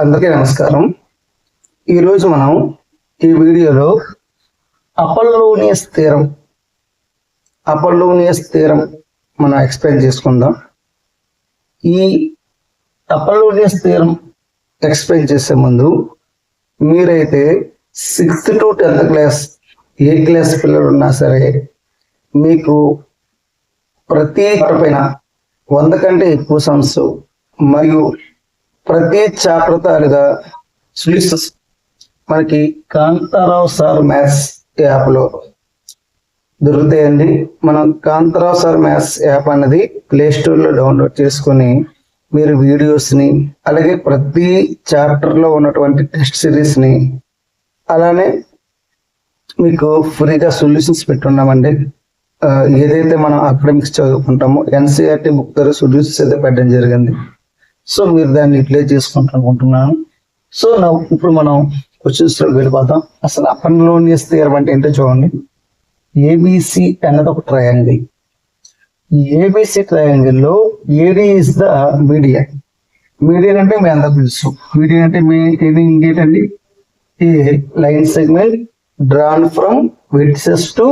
అందరికీ నమస్కారం. ఈరోజు మనం ఈ వీడియోలో అపోలోనియస్ థీరం మనం ఎక్స్ప్లెయిన్ చేసుకుందాం. ఈ అపోలోనియస్ థీరం ఎక్స్ప్లెయిన్ చేసే ముందు మీరైతే 6th to 10th class A class పిల్లలు ఉన్నా సరే మీకు ప్రతి పైన 100 కంటే ఎక్కువ సమ్స్ మరియు ప్రతి చాప్టర్ తాలుగా సొల్యూషన్స్ మనకి కాంతారావు సార్ మ్యాథ్స్ యాప్లో దొరుకుతాయండి. మనం కాంతారావు సార్ మ్యాథ్స్ యాప్ అనేది ప్లే స్టోర్లో డౌన్లోడ్ చేసుకొని మీరు వీడియోస్ని అలాగే ప్రతి చాప్టర్లో ఉన్నటువంటి టెస్ట్ సిరీస్ని అలానే మీకు ఫ్రీగా సొల్యూషన్స్ పెట్టున్నామండి. ఏదైతే మనం అకాడమిక్స్ చదువుకుంటామో ఎన్సీఆర్టీ బుక్ ద్వారా సొల్యూషన్స్ అయితే పెట్టడం జరిగింది. సో మీరు దాన్ని యూటిలైజ్ చేసుకుంటారు అనుకుంటున్నాను. సో ఇప్పుడు మనం క్వశ్చన్స్లోకి వెళ్ళిపోతాం. అసలు అపోలోనియస్ థియరం అంటే ఏంటో చూడండి. ఏబిసి అన్నది ఒక ట్రయాంగిల్. ఈ ఏబిసి ట్రయాంగిల్లో AD is the median. Median అంటే మీ అందరూ తెలుసు. మీడియన్ అంటే మీనింగ్ ఏంటండి? A line segment drawn from vertices to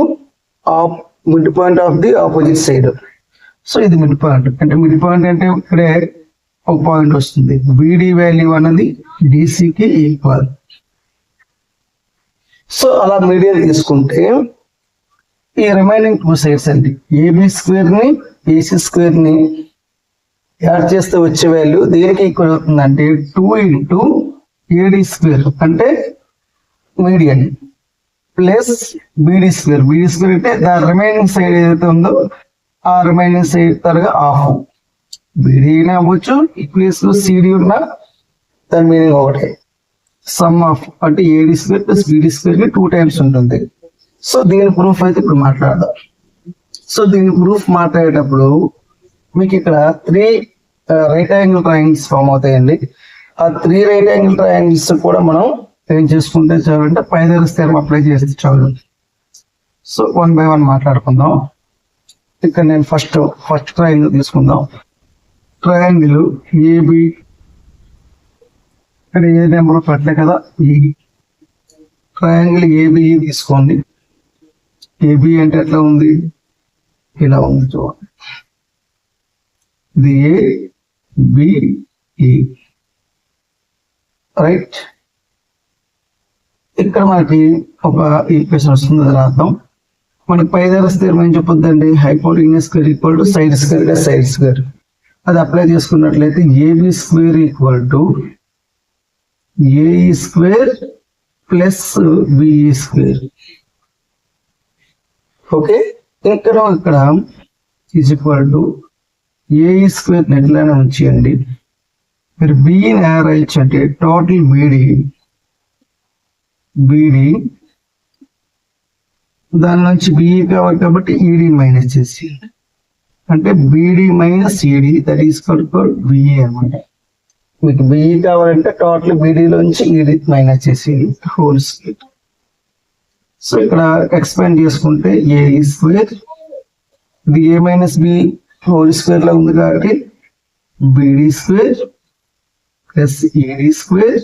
midpoint of the opposite side. So ఇది మిడ్ పాయింట్ అంటే ఇక్కడే ఒక పాయింట్ వస్తుంది. బీడీ వాల్యూ అన్నది డిసికి ఈక్వల్. సో అలా మీడియన్ తీసుకుంటే ఈ రిమైనింగ్ 2 సైడ్స్ అండి ఏబి స్క్వేర్ ని ఏసీ స్క్వేర్ ని యాడ్ చేస్తే వచ్చే వాల్యూ దేనికి ఈక్వల్ అవుతుంది అంటే 2 ఇంటూ ఏడి స్క్వేర్ అంటే median plus beedi square. Beedi square అంటే దాని రిమైనింగ్ సైడ్ ఏదైతే ఉందో ఆ రిమైనింగ్ సైడ్ తరగా హాఫ్. బీడీ అయినా అవ్వచ్చు, ఈ ప్లేస్ లో సిడి ఉన్న దాని మీనింగ్ ఒకటే. సమ్ ఆఫ్ అంటే AD square plus beedi square కి 2 టైమ్స్ ఉంటుంది. సో దీని ప్రూఫ్ అయితే ఇప్పుడు మాట్లాడదాం. సో దీని ప్రూఫ్ మాట్లాడేటప్పుడు మీకు ఇక్కడ 3 రైట్ యాంగిల్ ట్రయాంగిల్స్ ఫామ్ అవుతాయండి. ఆ 3 రైట్ యాంగిల్ ట్రయాంగిల్స్ కూడా మనం ఏం చేసుకుంటే చాలంటే పైథాగరస్ థియరం అప్లై చేస్తే చాలు. సో 1 by 1 మాట్లాడుకుందాం. ఇక్కడ నేను ఫస్ట్ ట్రయాంగిల్ తీసుకుందాం. ట్రయాంగిల్ ఏబి ఇక్కడ ఏ నెంబర్ పెట్టలే కదా, ఈ ట్రయాంగిల్ ఏబి తీసుకోండి. ఏబి అంటే ఎట్లా ఉంది? ఇలా ఉంది చూడండి. ఇది ఏబిఈ రైట్. ఇక్కడ మనకి ఒక ఈక్వేషన్ వస్తుంది, అది రాద్దాం. మనకి పైథాగరస్ థియరం ఏం చెప్పొద్దండి? Hypotenuse square equal to side square plus side square. అది అప్లై చేసుకున్నట్లయితే AB square equal to AE square plus BE square. Okay, ఇక్కడ is equal to AE square నెట్లానే ఉంచేయండి. మీరు బిఈని రాయొచ్చు అంటే టోటల్ బీడీ దాని నుంచి బిఈ కావాలి కాబట్టి ఈడీ మైనస్ చేసేయండి. అంటే BD minus ED that is equal BE అనమాట. మీకు బిఈ కావాలంటే టోటల్ బీడీలోంచి ఈడీ మైనస్ చేసేయండి హోల్ స్క్వేర్. సో ఇక్కడ ఎక్స్పాండ్ చేసుకుంటే ఏఈ స్క్వేర్, ఇది A minus B whole square లో ఉంది కాబట్టి BD square plus ED square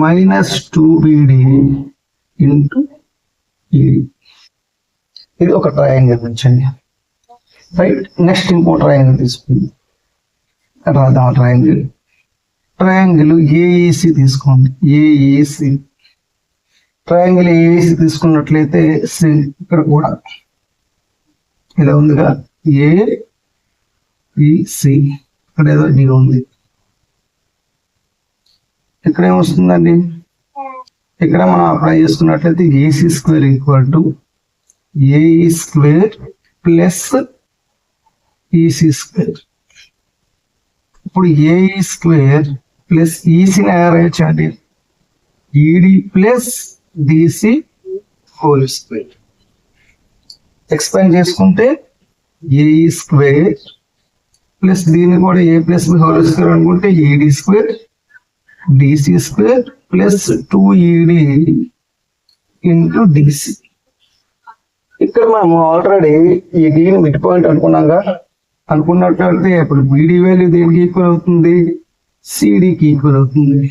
minus 2BD into ED. ఇది ఒక ట్రయాంగిల్ ఉంచండి రైట్. నెక్స్ట్ ఇంకో ట్రయాంగిల్ తీసుకుంది, రాద్దాం. ట్రయాంగిల్ ఏఈసి తీసుకోండి. ఏఈసి ట్రయాంగిల్ ఏఈసి తీసుకున్నట్లయితే ఇక్కడ కూడా ఇలా ఉందిగా ఏఈసి, ఇక్కడ ఏదో డి ఉంది. ఇక్కడ ఏమొస్తుందండి? ఇక్కడ మనం అప్లై చేసుకున్నట్లయితే AC square equal to AE square plus EC square. ఇప్పుడు ఏఈ స్క్వేర్ ప్లస్ ఈసీని రాయొచ్చండి ఈడి plus DC whole square. Expand చేసుకుంటే ఏఈ స్క్వేర్ ప్లస్ దీన్ని కూడా ఏ ప్లస్ బి హోల్ స్క్వేర్ అనుకుంటే ఈడి square DC square plus 2ED into DC. ఇక్కడ మనం already ఈ డీని మిడ్ పాయింట్ అనుకున్నాగా. అనుకున్నట్లయితే ఇప్పుడు బీడీ వాల్యూ దేనికి ఈక్వల్ అవుతుంది? సిడికి ఈక్వల్ అవుతుంది.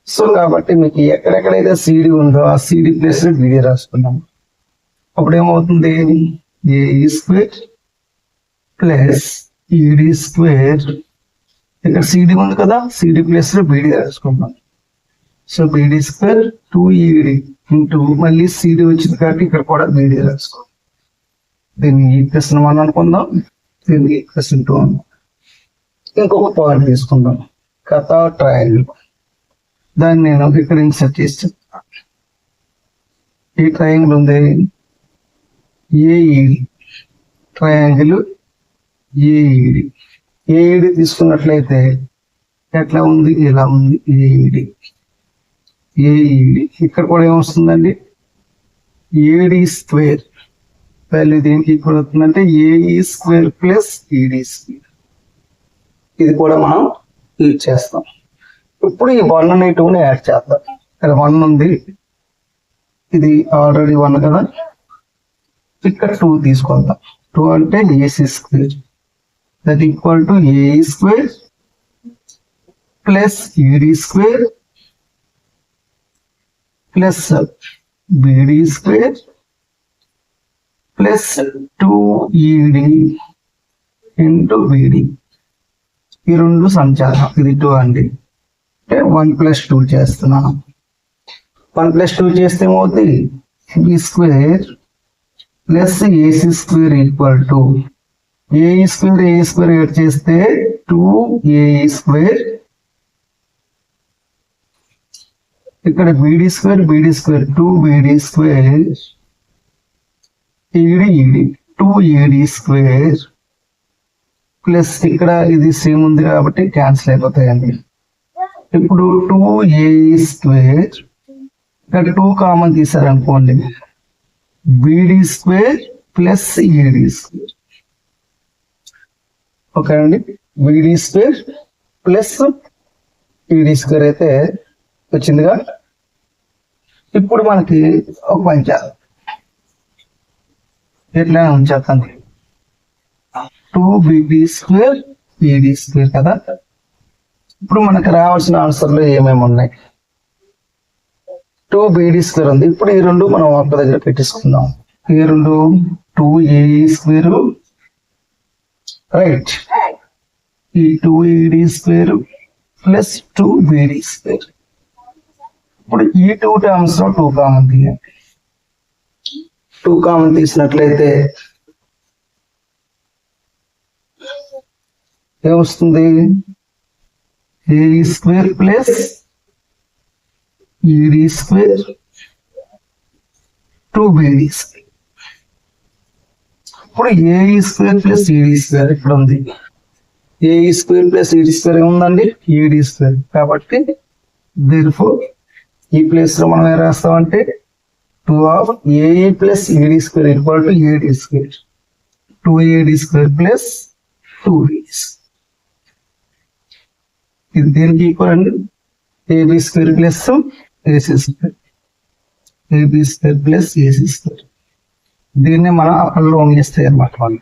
సో కాబట్టి మీకు ఎక్కడెక్కడైతే సిడి ఉందో ఆ సిడి ప్లేస్ లో బిడి రాసుకున్నాం. అప్పుడు ఏమవుతుంది, AE square plus ED square, ఇక్కడ సిడి ఉంది కదా, సిడి ప్లేస్ లో బిడి రాసుకుంటాం. సో బిడి స్క్వేర్ 2ED ఇంటూ మళ్ళీ సిడి వచ్చింది కాబట్టి ఇక్కడ కూడా బిడి రాసుకోండి. దీన్ని ఈక్వేషన్ 1 అనుకుందాం, దీన్ని ఈక్వేషన్ 2 అనుకుందాం. ఇంకొక పాయింట్ తీసుకుందాం, కథా ట్రయాంగిల్. దాన్ని నేను ఇక్కడ ఇన్సర్ట్ చేసి చెప్తాను. ఈ ట్రయాంగిల్ ఉంది ఏఈడి, ట్రయాంగిల్ ఏఈడి. ఏఈడి తీసుకున్నట్లయితే ఎట్లా ఉంది, ఇలా ఉంది ఏఈడి. ఏఈడి ఇక్కడ కూడా ఏమొస్తుందండి, ఏడి స్క్వేర్ వాల్యూ దేనికి ఈక్వల్ అవుతుందంటే AE square plus ED square. ఇది కూడా మనం యూజ్ చేస్తాం. ఇప్పుడు ఈ 1 అని 2ని యాడ్ చేద్దాం. ఇక్కడ 1 ఉంది, ఇది ఆల్రెడీ 1 కదా, ఇక్కడ 2 తీసుకుందాం. 2 అంటే AC square that equal to AE square plus ED square plus BD square plus 2ED into బిడి. ఈ రెండు సంచారం, ఇది 2 అండి. అంటే 1 + 2 చేస్తున్నాను. 1 + 2 చేస్తే ఏమవుతుంది, B square plus AC square equal to AE square add చేస్తే 2AE స్క్వేర్, ఇక్కడ బిడి స్క్వేర్ 2BD స్క్వేర్, ఈడి 2ED స్క్వేర్ ప్లస్ ఇక్కడ ఇది సేమ్ ఉంది కాబట్టి క్యాన్సిల్ అయిపోతాయండి. ఇప్పుడు 2AE స్క్వేర్, ఇక్కడ 2 కామన్ తీసారనుకోండి, బిడి square plus ED square. Okay అండి, బిడి స్క్వేర్ ప్లస్ ఈడి స్క్వేర్ అయితే వచ్చిందిగా. ఇప్పుడు మనకి ఒక పని చేద్దాం, ఎట్లా ఉంచేస్తాను, 2BD స్క్వేర్ ఈడి స్క్వేర్ కదా. ఇప్పుడు మనకు రావాల్సిన ఆన్సర్లు ఏమేమి ఉన్నాయి, 2BD స్క్వేర్ ఉంది. ఇప్పుడు ఈ రెండు మనం ఒక దగ్గర పెట్టేసుకుందాం. ఈ రెండు 2AE స్క్వేర్ రైట్, ఈ 2ED square plus 2BD square. ఇప్పుడు ఈ 2 టర్మ్స్ లో 2 కామన్ తీయండి. 2 కామన్ తీసినట్లయితే ఏమొస్తుంది, AE square plus ED square 2BD square. ఇప్పుడు AE square plus ED square ఇక్కడ ఉంది. AE square plus ED square ఏముందండి, ఈడి స్క్వేర్. కాబట్టి therefore ఈ ప్లేస్ లో మనం ఏం రాస్తామంటే 2AE plus ED square equal to AD square, 2AD square plus 2BD. ఇది దేనికి ఈక్వల్ అండి, AB square plus AC square, AB square plus AC square. దీన్ని మనం అక్కడ రౌండ్ చేస్తాయి అన్నమాట వాళ్ళు.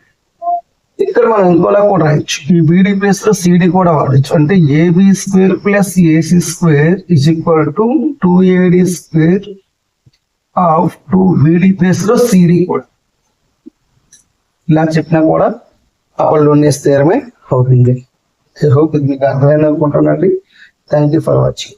ఇక్కడ మనం ఇంకోలా కూడా రాయొచ్చు, ఈ బీడీ ప్లేస్ లో సిడి కూడా వాడచ్చు. అంటే AB square plus AC square is equal to 2AD square of 2BD place లో సిడి కూడా. ఇలా చెప్పినా కూడా అప్పుడు లోన్ థియరమే అవుతుంది. ఐ హోప్ ఇది మీకు అర్థమైంది అనుకుంటున్నానండి. Thank you for watching.